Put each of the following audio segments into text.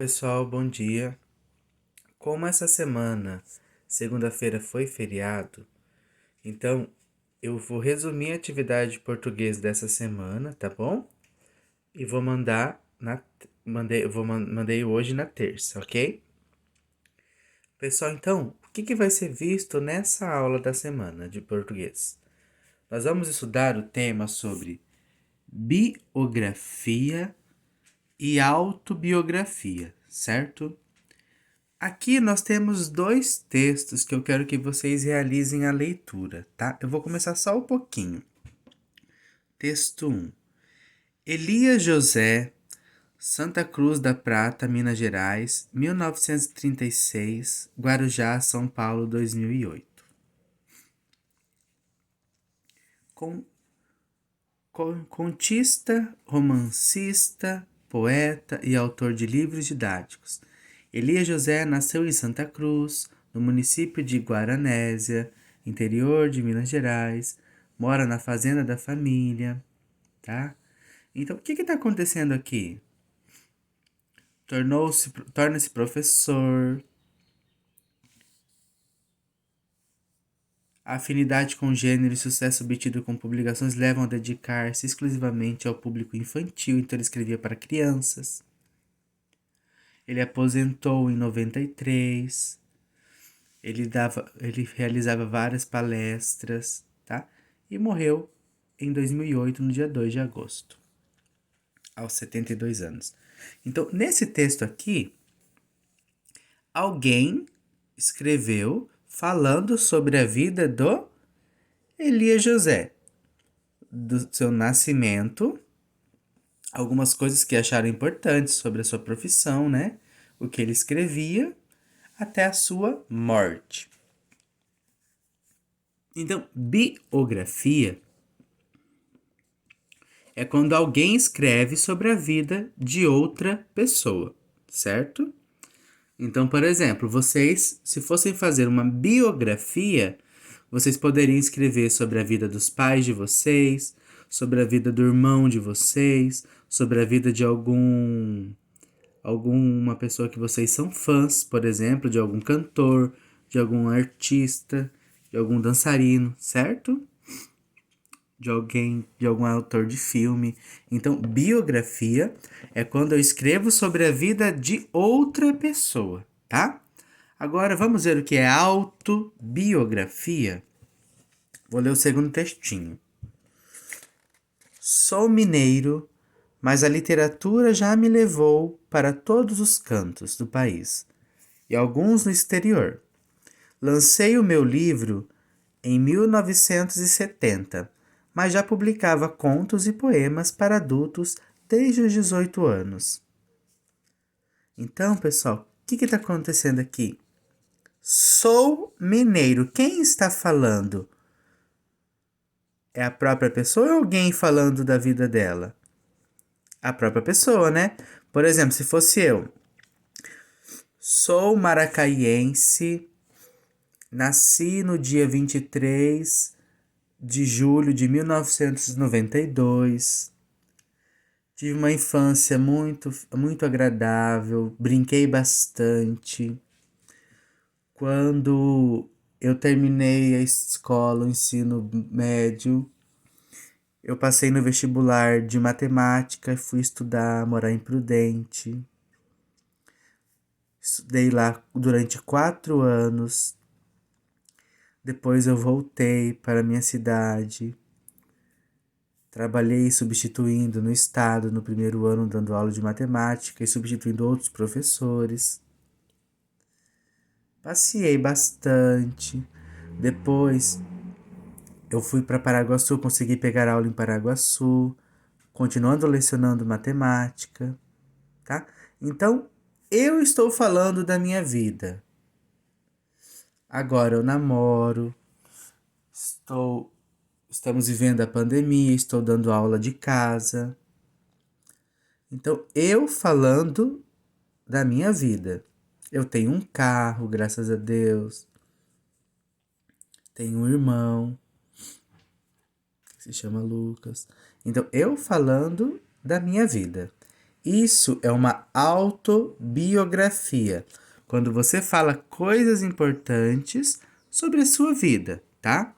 Pessoal, bom dia. Como essa semana, segunda-feira, foi feriado, então eu vou resumir a atividade de português dessa semana, tá bom? E vou mandar mandei hoje na terça, ok? Pessoal, então, o que vai ser visto nessa aula da semana de português? Nós vamos estudar o tema sobre biografia e autobiografia, certo? Aqui nós temos dois textos que eu quero que vocês realizem a leitura, tá? Eu vou começar só um pouquinho. Texto 1. Elias José, Santa Cruz da Prata, Minas Gerais, 1936, Guarujá, São Paulo, 2008. Com, contista, romancista, poeta e autor de livros didáticos. Elias José nasceu em Santa Cruz, no município de Guaranésia, interior de Minas Gerais, mora na fazenda da família, tá? Então, o que está acontecendo aqui? Torna-se professor. A afinidade com o gênero e sucesso obtido com publicações levam a dedicar-se exclusivamente ao público infantil, então ele escrevia para crianças. Ele aposentou em 93. Ele realizava várias palestras, tá? E morreu em 2008, no dia 2 de agosto, aos 72 anos. Então, nesse texto aqui, alguém escreveu falando sobre a vida do Elias José, do seu nascimento, algumas coisas que acharam importantes sobre a sua profissão, né? O que ele escrevia, até a sua morte. Então, biografia é quando alguém escreve sobre a vida de outra pessoa, certo? Então, por exemplo, vocês, se fossem fazer uma biografia, vocês poderiam escrever sobre a vida dos pais de vocês, sobre a vida do irmão de vocês, sobre a vida de alguma pessoa que vocês são fãs, por exemplo, de algum cantor, de algum artista, de algum dançarino, certo? De alguém, de algum autor de filme. Então, biografia é quando eu escrevo sobre a vida de outra pessoa, tá? Agora vamos ver o que é autobiografia. Vou ler o segundo textinho. Sou mineiro, mas a literatura já me levou para todos os cantos do país e alguns no exterior. Lancei o meu livro em 1970, mas já publicava contos e poemas para adultos desde os 18 anos. Então, pessoal, o que está acontecendo aqui? Sou mineiro. Quem está falando? É a própria pessoa ou alguém falando da vida dela? A própria pessoa, né? Por exemplo, se fosse eu. Sou maracaiense, nasci no dia 23 de julho de 1992. Tive uma infância muito agradável, brinquei bastante. Quando eu terminei a escola, o ensino médio, eu passei no vestibular de matemática, fui estudar, morar em Prudente. Estudei lá durante 4 anos. Depois eu voltei para minha cidade. Trabalhei substituindo no estado no primeiro ano, dando aula de matemática e substituindo outros professores. Passeei bastante. Depois eu fui para Paraguaçu, consegui pegar aula em Paraguaçu, continuando lecionando matemática, tá? Então, eu estou falando da minha vida. Agora eu namoro, estamos vivendo a pandemia, estou dando aula de casa. Então, eu falando da minha vida. Eu tenho um carro, graças a Deus. Tenho um irmão que se chama Lucas. Então, eu falando da minha vida. Isso é uma autobiografia. Quando você fala coisas importantes sobre a sua vida, tá?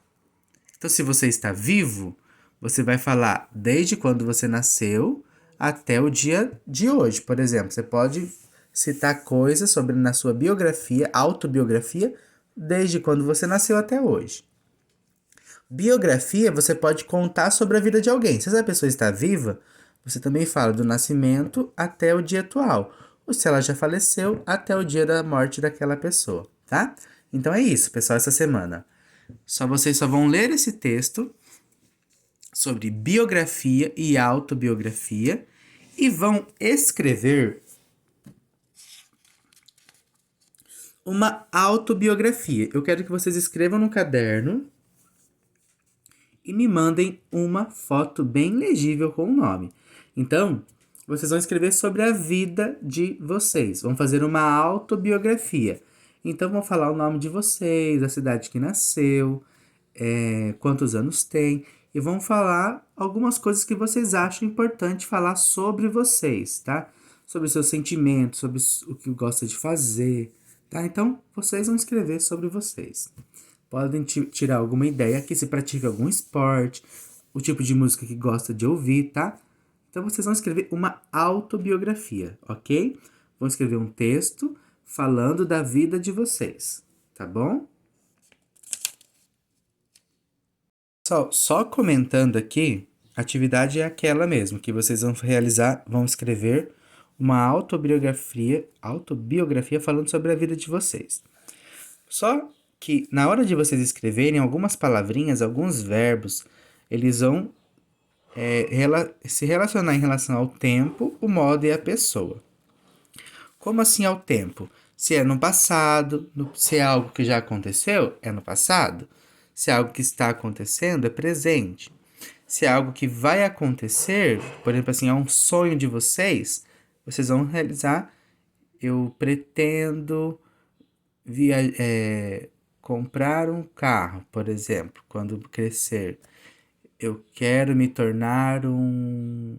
Então, se você está vivo, você vai falar desde quando você nasceu até o dia de hoje. Por exemplo, você pode citar coisas sobre na sua biografia, autobiografia, desde quando você nasceu até hoje. Biografia, você pode contar sobre a vida de alguém. Se essa pessoa está viva, você também fala do nascimento até o dia atual. Ou se ela já faleceu, até o dia da morte daquela pessoa, tá? Então é isso, pessoal, essa semana. Vocês só vão ler esse texto sobre biografia e autobiografia e vão escrever uma autobiografia. Eu quero que vocês escrevam no caderno e me mandem uma foto bem legível com o nome. Então, vocês vão escrever sobre a vida de vocês. Vão fazer uma autobiografia. Então, vão falar o nome de vocês, a cidade que nasceu, quantos anos tem. E vão falar algumas coisas que vocês acham importante falar sobre vocês, tá? Sobre os seus sentimentos, sobre o que gosta de fazer, tá? Então, vocês vão escrever sobre vocês. Podem tirar alguma ideia aqui, se pratica algum esporte, o tipo de música que gosta de ouvir, tá? Então vocês vão escrever uma autobiografia, ok? Vão escrever um texto falando da vida de vocês, tá bom? Só comentando aqui, a atividade é aquela mesmo, que vocês vão realizar, vão escrever uma autobiografia falando sobre a vida de vocês. Só que na hora de vocês escreverem algumas palavrinhas, alguns verbos, eles vão se relacionar em relação ao tempo, o modo e a pessoa. Como assim ao tempo? Se é no passado, se é algo que já aconteceu, é no passado. Se é algo que está acontecendo, é presente. Se é algo que vai acontecer, por exemplo, assim, é um sonho de vocês, vocês vão realizar. Eu pretendo comprar um carro, por exemplo, quando crescer. Eu quero me tornar um.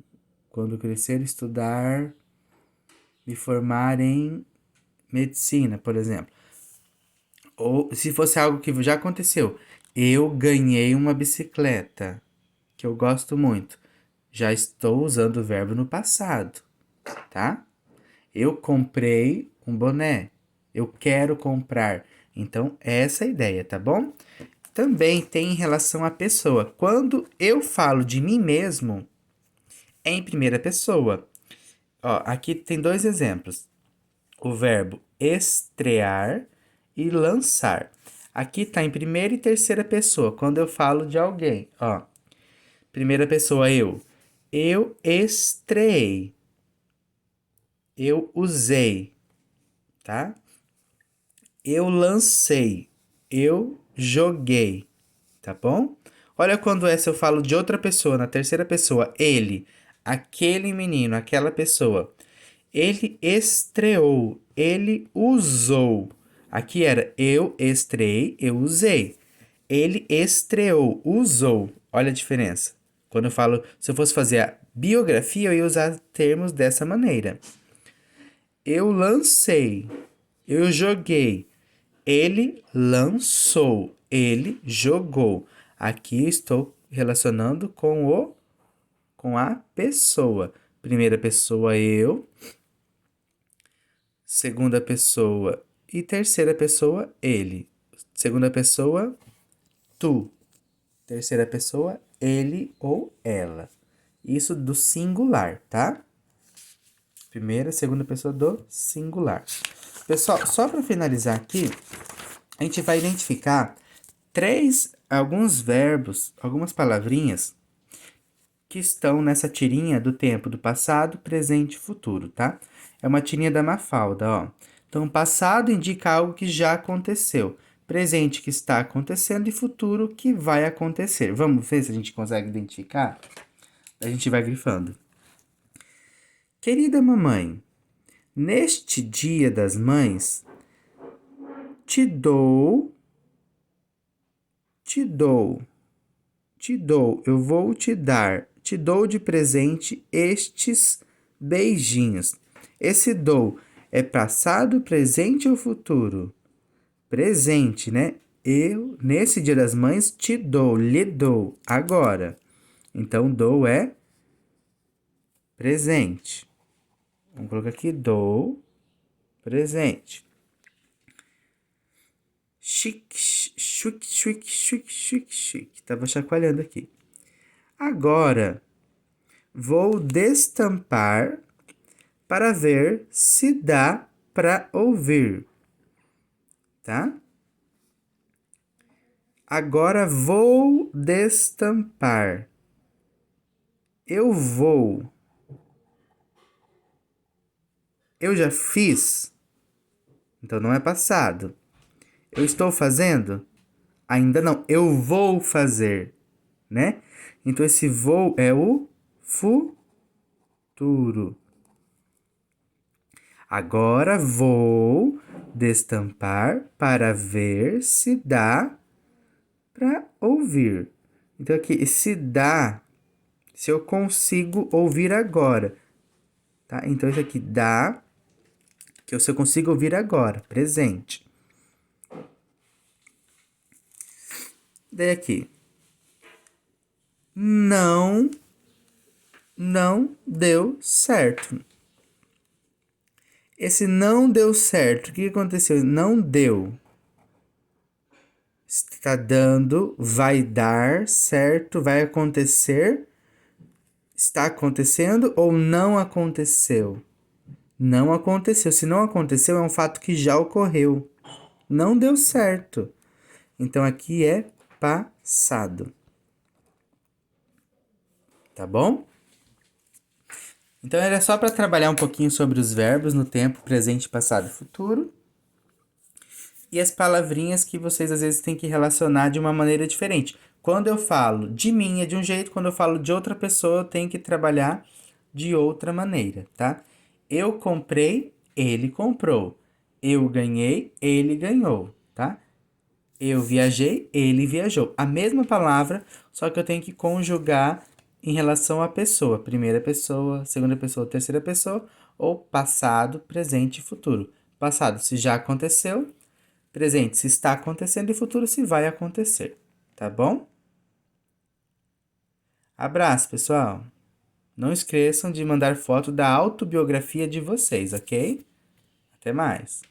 Quando crescer, estudar, me formar em medicina, por exemplo. Ou se fosse algo que já aconteceu, eu ganhei uma bicicleta, que eu gosto muito. Já estou usando o verbo no passado, tá? Eu comprei um boné. Eu quero comprar. Então, essa é a ideia, tá bom? Também tem em relação à pessoa. Quando eu falo de mim mesmo, é em primeira pessoa. Ó, aqui tem dois exemplos. O verbo estrear e lançar. Aqui está em primeira e terceira pessoa, quando eu falo de alguém. Ó, primeira pessoa, eu. Eu estreei. Eu usei, tá? Eu lancei. Eu joguei, tá bom? Olha quando essa eu falo de outra pessoa, na terceira pessoa, ele, aquele menino, aquela pessoa. Ele estreou, ele usou. Aqui era eu estreei, eu usei. Ele estreou, usou. Olha a diferença. Quando eu falo, se eu fosse fazer a biografia, eu ia usar termos dessa maneira. Eu lancei, eu joguei. Ele lançou, ele jogou. Aqui eu estou relacionando com a pessoa. Primeira pessoa eu, segunda pessoa e terceira pessoa ele. Segunda pessoa tu. Terceira pessoa ele ou ela. Isso do singular, tá? Primeira, segunda pessoa do singular. Pessoal, só para finalizar aqui, a gente vai identificar alguns verbos, algumas palavrinhas que estão nessa tirinha do tempo do passado, presente e futuro, tá? É uma tirinha da Mafalda, ó. Então, passado indica algo que já aconteceu, presente que está acontecendo e futuro que vai acontecer. Vamos ver se a gente consegue identificar? A gente vai grifando. Querida mamãe, neste Dia das Mães, te dou, eu vou te dar, te dou de presente estes beijinhos. Esse dou é passado, presente ou futuro? Presente, né? Eu, nesse Dia das Mães, te dou, lhe dou, agora. Então, dou é presente. Vamos colocar aqui, dou, presente. Chique, chique, chique, chique, chique, chique. Tava chacoalhando aqui. Agora, vou destampar para ver se dá para ouvir, tá? Agora vou destampar. Eu vou. Eu já fiz. Então não é passado. Eu estou fazendo? Ainda não. Eu vou fazer, né? Então esse vou é o futuro. Agora vou destampar para ver se dá para ouvir. Então aqui, se dá, se eu consigo ouvir agora, tá? Então isso aqui dá, que se eu consigo ouvir agora, presente. Daí aqui, não deu certo. Esse não deu certo, o que aconteceu? Não deu. Está dando, vai dar certo, vai acontecer. Está acontecendo ou não aconteceu? Não aconteceu. Se não aconteceu, é um fato que já ocorreu. Não deu certo. Então aqui é passado. Tá bom? Então era só para trabalhar um pouquinho sobre os verbos no tempo presente, passado e futuro. E as palavrinhas que vocês às vezes têm que relacionar de uma maneira diferente. Quando eu falo de mim é de um jeito, quando eu falo de outra pessoa, eu tenho que trabalhar de outra maneira, tá? Eu comprei, ele comprou. Eu ganhei, ele ganhou, tá? Eu viajei, ele viajou. A mesma palavra, só que eu tenho que conjugar em relação à pessoa. Primeira pessoa, segunda pessoa, terceira pessoa, ou passado, presente e futuro. Passado, se já aconteceu. Presente, se está acontecendo, e futuro, se vai acontecer. Tá bom? Abraço, pessoal! Não esqueçam de mandar foto da autobiografia de vocês, ok? Até mais!